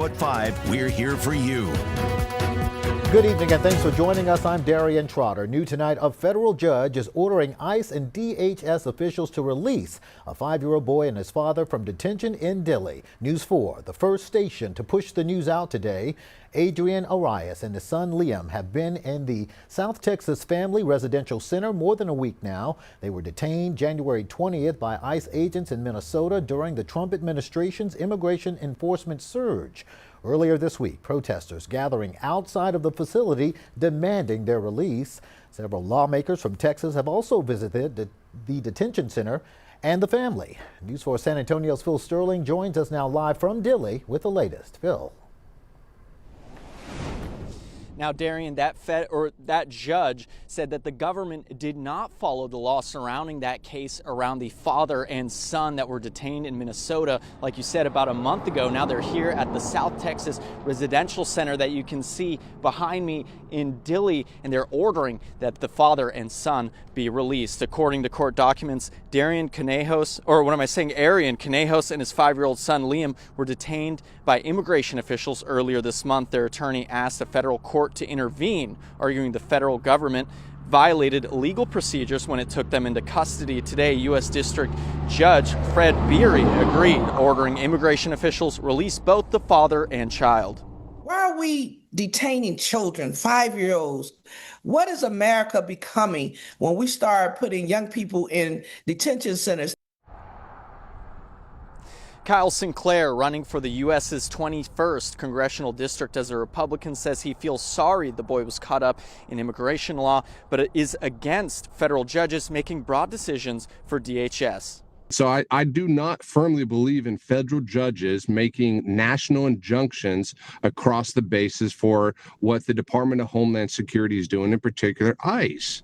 At 5, we're here for you. Good evening and thanks for joining us. I'm Darian Trotter. New tonight, a federal judge is ordering ICE and DHS officials to release a 5-year-old boy and his father from detention in Dilley. News 4, the first station to push the news out today. Adrian Arias and his son Liam have been in the South Texas Family Residential Center more than a week now. They were detained January 20th by ICE agents in Minnesota during the Trump administration's immigration enforcement surge. Earlier this week, protesters gathering outside of the facility demanding their release. Several lawmakers from Texas have also visited the detention center and the family. News 4 San Antonio's Phil Sterling joins us now live from Dilley with the latest. Phil. Now, Darian, that judge said that the government did not follow the law surrounding that case around the father and son that were detained in Minnesota, like you said, about a month ago. Now they're here at the South Texas Residential Center that you can see behind me in Dilley, and they're ordering that the father and son be released. According to court documents, Adrian Conejo and his 5-year-old son Liam were detained by immigration officials earlier this month. Their attorney asked a federal court to intervene, arguing the federal government violated legal procedures when it took them into custody. Today, U.S. District Judge Fred Beery agreed, ordering immigration officials release both the father and child. Why are we detaining children, 5-year-olds? What is America becoming when we start putting young people in detention centers? Kyle Sinclair, running for the U.S.'s 21st congressional district as a Republican, says he feels sorry the boy was caught up in immigration law, but is against federal judges making broad decisions for DHS. So I do not firmly believe in federal judges making national injunctions across the bases for what the Department of Homeland Security is doing, in particular ICE.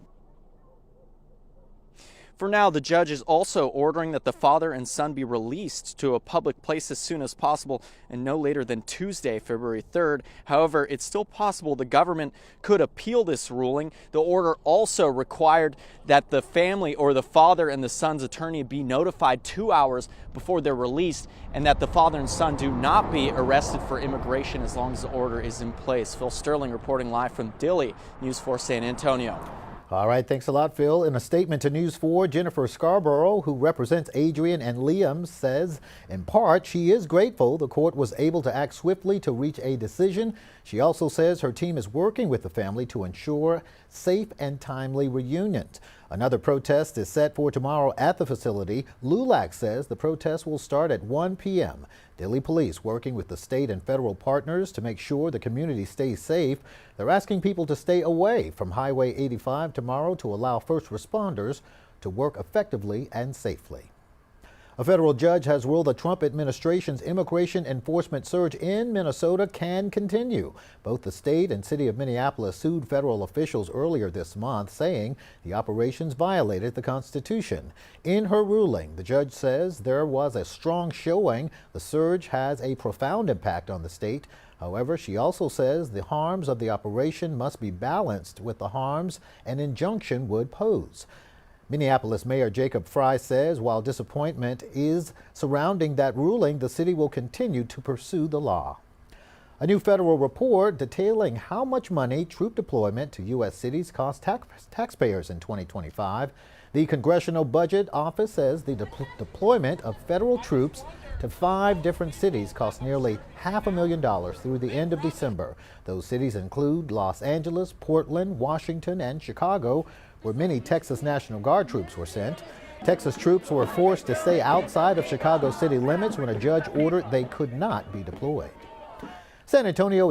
For now, the judge is also ordering that the father and son be released to a public place as soon as possible and no later than Tuesday, February 3rd. However, it's still possible the government could appeal this ruling. The order also required that the family or the father and the son's attorney be notified 2 hours before they're released, and that the father and son do not be arrested for immigration as long as the order is in place. Phil Sterling reporting live from Dilley, News 4 San Antonio. All right, thanks a lot, Phil. In a statement to News 4, Jennifer Scarborough, who represents Adrian and Liam, says, in part, she is grateful the court was able to act swiftly to reach a decision. She also says her team is working with the family to ensure safe and timely reunions. Another protest is set for tomorrow at the facility. LULAC says the protest will start at 1 p.m. Dilley police working with the state and federal partners to make sure the community stays safe. They're asking people to stay away from Highway 85 tomorrow to allow first responders to work effectively and safely. A federal judge has ruled the Trump administration's immigration enforcement surge in Minnesota can continue. Both the state and city of Minneapolis sued federal officials earlier this month, saying the operations violated the Constitution. In her ruling, the judge says there was a strong showing the surge has a profound impact on the state. However, she also says the harms of the operation must be balanced with the harms an injunction would pose. Minneapolis Mayor Jacob Frey says while disappointment is surrounding that ruling, the city will continue to pursue the law. A new federal report detailing how much money troop deployment to U.S. cities cost taxpayers in 2025. The Congressional Budget Office says the deployment of federal troops to 5 different cities cost nearly $500,000 through the end of December. Those cities include Los Angeles, Portland, Washington, and Chicago, where many Texas National Guard troops were sent. Texas troops were forced to stay outside of Chicago city limits when a judge ordered they could not be deployed. San Antonio